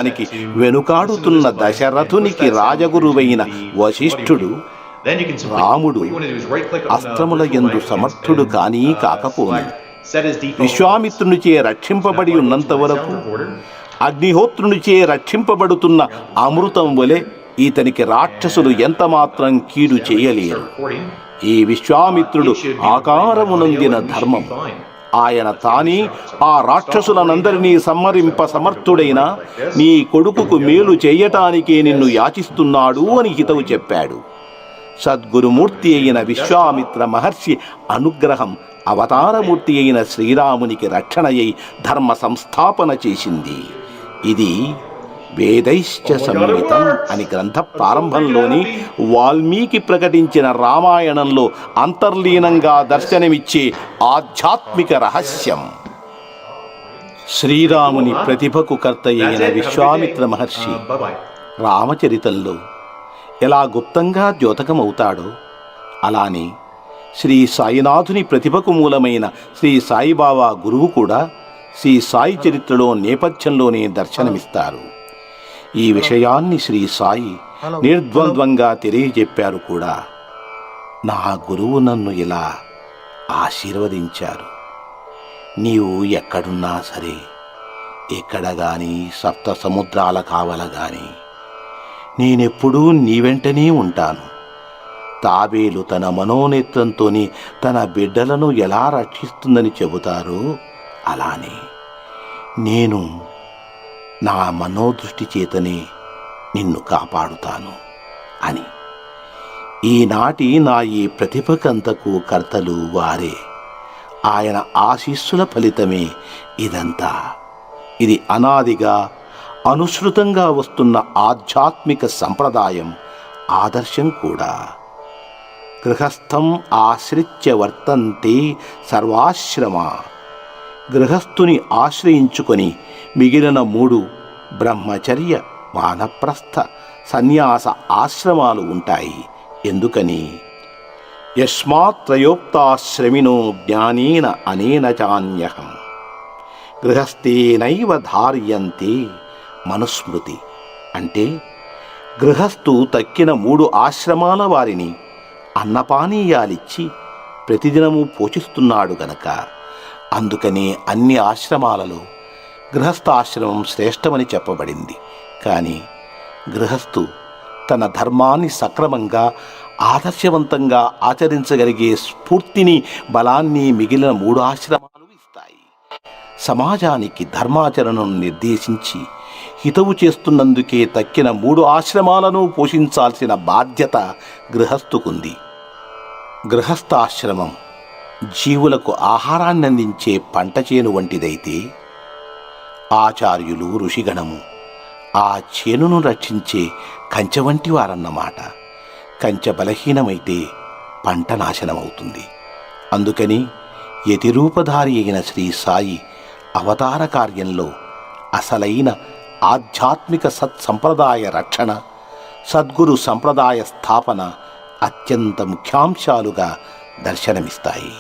దానికి వెనుకాడుతున్న దశరథునికి రాజగురువైన వశిష్ఠుడు రాముడు అస్త్రముల యందు సమర్థుడు కానీ కాకపోను. విశ్వామిత్రునిచే రక్షింపబడి ఉన్నంత వరకు అగ్నిహోత్రునిచే రక్షింపబడుతున్న అమృతం వలె ఇతనికి రాక్షసులు ఎంతమాత్రం కీడు చేయలేరు. ఈ విశ్వామిత్రుడు ఆకారమునొందిన ధర్మం. ఆయన తానే ఆ రాక్షసులనందరినీ సంహరింప సమర్థుడైన నీ కొడుకుకు మేలు చేయటానికే నిన్ను యాచిస్తున్నాడు అని హితవు చెప్పాడు. సద్గురుమూర్తి అయిన విశ్వామిత్ర మహర్షి అనుగ్రహం అవతారమూర్తి అయిన శ్రీరామునికి రక్షణయై ధర్మ సంస్థాపన చేసింది. ఇది వేదైశ్చ సంహితం అని గ్రంథ ప్రారంభంలోని వాల్మీకి ప్రకటించిన రామాయణంలో అంతర్లీనంగా దర్శనమిచ్చే ఆధ్యాత్మిక రహస్యం. శ్రీరాముని ప్రతిభకు కర్త అయిన విశ్వామిత్ర మహర్షి రామచరితంలో ఎలా గుప్తంగా ద్యోతకమవుతాడో అలానే శ్రీ సాయినాథుని ప్రతిభకు మూలమైన శ్రీ సాయిబాబా గురువు కూడా శ్రీ సాయి చరిత్రలో నేపథ్యంలోనే దర్శనమిస్తారు. ఈ విషయాన్ని శ్రీ సాయి నిర్ద్వంద్వంగా తెలియజెప్పారు కూడా. నా గురువు నన్ను ఇలా ఆశీర్వదించారు. నీవు ఎక్కడున్నా సరే, ఎక్కడ గాని సప్త సముద్రాల కావల గాని నేనెప్పుడూ నీ వెంటనే ఉంటాను. తాబేలు తన మనోనేత్రంతోని తన బిడ్డలను ఎలా రక్షిస్తుందని చెబుతారో అలానే నేను నా మనోదృష్టి చేతనే నిన్ను కాపాడుతాను అని. ఈనాటి నా ఈ ప్రతిభకంతకు కర్తలు వారే. ఆయన ఆశీస్సుల ఫలితమే ఇదంతా. ఇది అనాదిగా అనుసృతంగా వస్తున్న ఆధ్యాత్మిక సంప్రదాయం, ఆదర్శం కూడా. గృహస్థం ఆశ్రిత్య వర్తంతే సర్వాశ్రమ. గృహస్థుని ఆశ్రయించుకొని మిగిలిన 3 బ్రహ్మచర్య, వానప్రస్థ, సన్యాస ఆశ్రమాలు ఉంటాయి. ఎందుకని? యస్మాత్రయోక్తాశ్రమినో జ్ఞానేన అనేన చాన్యహం గృహస్థేనైవ ధార్యంతే మనుస్మృతి. అంటే గృహస్థు తక్కిన 3 ఆశ్రమాల వారిని అన్నపానీయాలిచ్చి ప్రతిదినము పోషిస్తున్నాడు గనక అందుకనే అన్ని ఆశ్రమాలలో గృహస్థాశ్రమం శ్రేష్టమని చెప్పబడింది. కానీ గృహస్థు తన ధర్మాన్ని సక్రమంగా ఆదర్శవంతంగా ఆచరించగలిగే స్ఫూర్తిని, బలాన్ని మిగిలిన 3 ఆశ్రమాలు ఇస్తాయి. సమాజానికి ధర్మాచరణను నిర్దేశించి హితవు చేస్తున్నందుకే తక్కిన 3 ఆశ్రమాలను పోషించాల్సిన బాధ్యత గృహస్థుకుంది. గృహస్థాశ్రమం జీవులకు ఆహారాన్ని అందించే పంట చేను వంటిదైతే ఆచార్యులు, ఋషిగణము ఆ చేనును రక్షించే కంచె వంటి వారన్నమాట. కంచె బలహీనమైతే పంట నాశనమవుతుంది. అందుకని యతిరూపధారి అయిన శ్రీ సాయి అవతార కార్యంలో అసలైన ఆధ్యాత్మిక సత్సంప్రదాయ రక్షణ, సద్గురు సంప్రదాయ స్థాపన అత్యంత ముఖ్యాంశాలుగా దర్శనమిస్తాయి.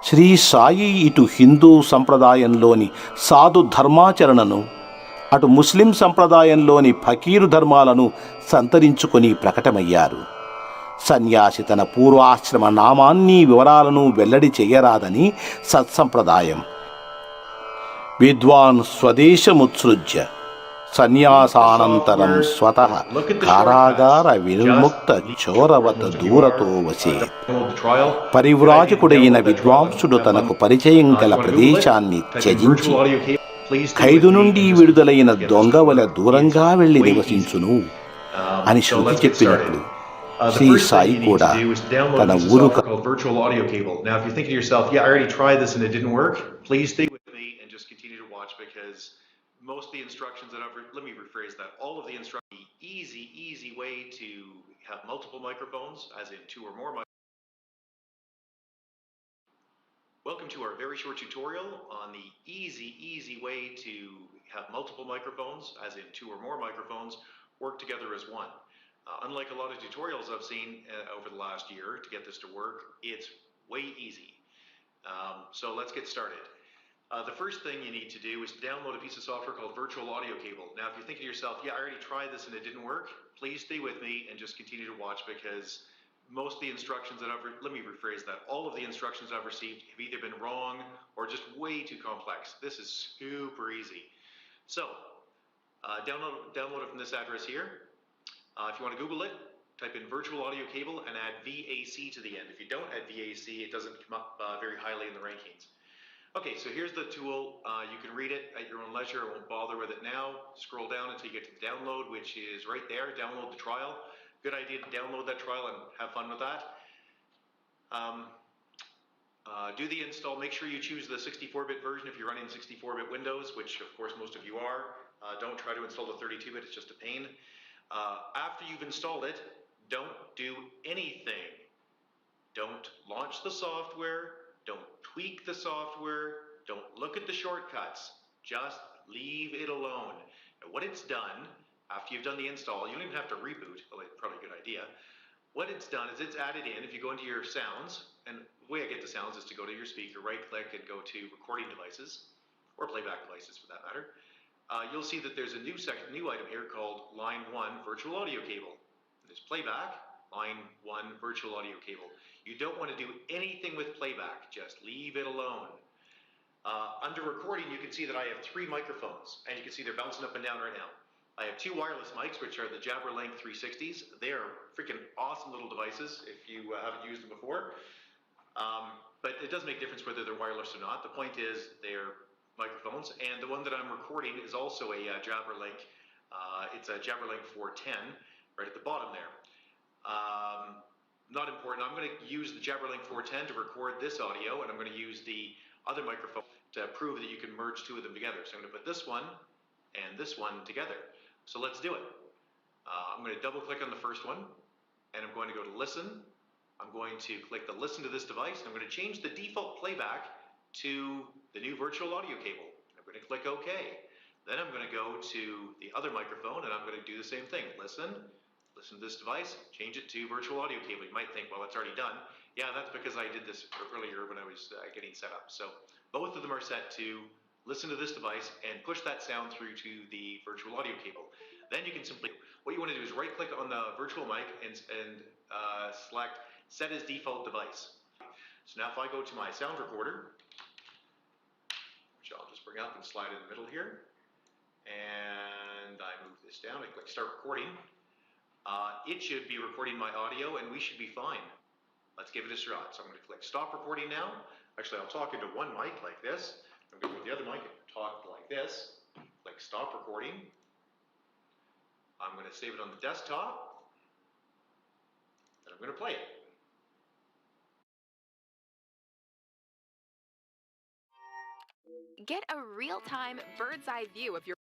శ్రీ సాయి ఇటు హిందూ సంప్రదాయంలోని సాధు ధర్మాచరణను, అటు ముస్లిం సంప్రదాయంలోని ఫకీరు ధర్మాలను సంతరించుకొని ప్రకటమయ్యారు. సన్యాసి తన పూర్వాశ్రమ నామాన్ని, వివరాలను వెల్లడి చెయ్యరాదని సత్సంప్రదాయం. విద్వాన్ స్వదేశముత్సృజ్య సన్యాసానంతరం స్వతః కారాగార విముక్త చోరవత దూరతో వసేత్. పరివ్రాజకుడైన విద్వాంసుడు తనకు పరిచయం గల ప్రదేశాన్ని త్యజించి ఖైదు నుండి విడుదలైన దొంగవల దూరంగా వెళ్లి నివసించును అని శృతి చెప్పినట్లు శ్రీ సాయి కూడా తన ఊరు most of the instructions that let me rephrase that. All of the instructions, easy way to have multiple microphones, as in 2 or more microphones. Welcome to our very short tutorial on the easy way to have multiple microphones, as in 2 or more microphones, work together as one. Unlike a lot of tutorials I've seen over the last year to get this to work, it's way easy. So let's get started. The first thing you need to do is download a piece of software called Virtual Audio Cable. Now, if you're thinking to yourself, yeah, I already tried this and it didn't work, please stay with me and just continue to watch, because most of the instructions that let me rephrase that, all of the instructions I've received have either been wrong or just way too complex. This is super easy. So, download it from this address here. If you want to Google it, type in Virtual Audio Cable and add VAC to the end. If you don't add VAC, it doesn't come up very highly in the rankings. Okay, so here's the tool. You can read it at your own leisure. I won't bother with it now. Scroll down until you get to the download, which is right there. Download the trial. Good idea to download that trial and have fun with that. Do the install. Make sure you choose the 64-bit version if you're running 64-bit Windows, which of course most of you are. Don't try to install the 32-bit, it's just a pain. After you've installed it, don't do anything. Don't launch the software. Don't tweak the software. Don't look at the shortcuts. Just leave it alone. Now, what it's done, after you've done the install, you don't even have to reboot, although it's probably a good idea. What it's done is it's added in, if you go into your sounds, and the way I get the sounds is to go to your speaker, right click and go to recording devices, or playback devices for that matter. You'll see that there's a new item here called line 1 virtual audio cable. There's playback, line 1 virtual audio cable. You don't want to do anything with playback, just leave it alone. Under recording, you can see that I have 3 microphones, and you can see they're bouncing up and down right now. I have 2 wireless mics, which are the JabberLink 360s. They are freaking awesome little devices if you haven't used them before. But it does make a difference whether they're wireless or not. The point is they're microphones, and the one that I'm recording is also a JabberLink. It's a JabberLink 410 right at the bottom there. Not important. I'm going to use the JabberLink 410 to record this audio, and I'm going to use the other microphone to prove that you can merge 2 of them together. So I'm going to put this one and this one together. So let's do it. I'm going to double click on the first one, and I'm going to go to listen. I'm going to click the listen to this device, and I'm going to change the default playback to the new virtual audio cable. I'm going to click OK. Then I'm going to go to the other microphone, and I'm going to do the same thing. Listen to this device, change it to virtual audio cable. You might think, well, it's already done. Yeah, that's because I did this earlier when I was getting set up. So both of them are set to listen to this device and push that sound through to the virtual audio cable. Then you can simply, what you want to do is right click on the virtual mic and select set as default device. So now if I go to my sound recorder, which I'll just bring up and slide in the middle here, and I move this down, I click start recording, it should be recording my audio and we should be fine. Let's give it a shot. So I'm going to click stop recording now. Actually, I'll talk into one mic like this. I'm going to go to the other mic and talk like this. Click stop recording. I'm going to save it on the desktop. And I'm going to play it. Get a real-time bird's-eye view of your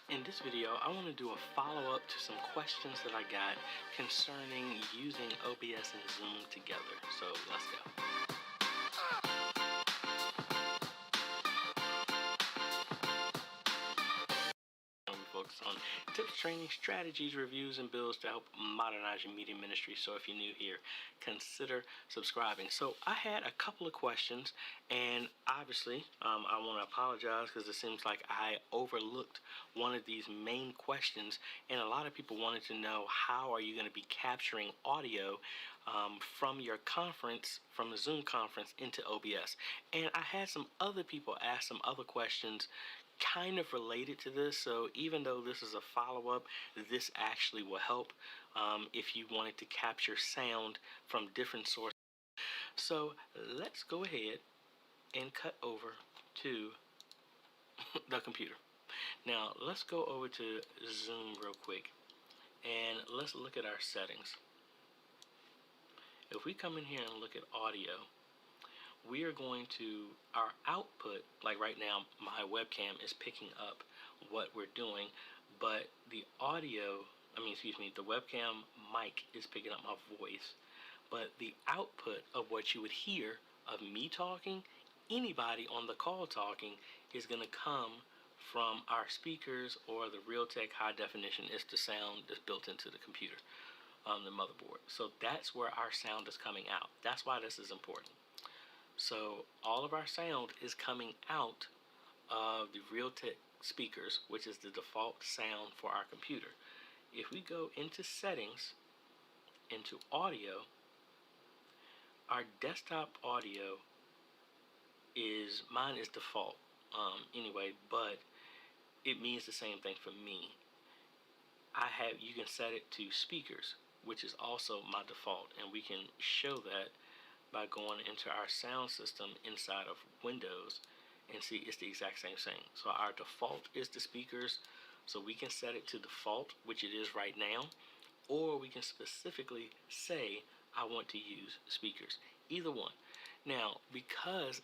In this video, I want to do a follow-up to some questions that I got concerning using OBS and Zoom together. So let's go. Focus on tips, training, strategies, reviews, and builds to help modernize your media ministry. So if you're new here, consider subscribing. So I had a couple of questions, and obviously I want to apologize because it seems like I overlooked one of these main questions, and a lot of people wanted to know, how are you going to be capturing audio from your conference, from a Zoom conference, into OBS? And I had some other people ask some other questions kind of related to this, so even though this is a follow-up, this actually will help if you wanted to capture sound from different sources. So let's go ahead and cut over to the computer. Now let's go over to Zoom real quick and let's look at our settings. If we come in here and look at audio, we are going to, our output, like right now my webcam is picking up what we're doing, but the audio, the webcam mic is picking up my voice, but the output of what you would hear of me talking, anybody on the call talking, is going to come from our speakers or the Realtek high definition. Is the sound that's built into the computer, the motherboard. So that's where our sound is coming out. That's why this is important. So all of our sound is coming out of the Realtek speakers, which is the default sound for our computer. If we go into settings, into audio, our desktop audio is, mine is default anyway, but it means the same thing for me. You can set it to speakers, which is also my default, and we can show that by going into our sound system inside of Windows and see it's the exact same thing. So our default is the speakers, so we can set it to default, which it is right now, or we can specifically say I want to use speakers. Either one. Now, because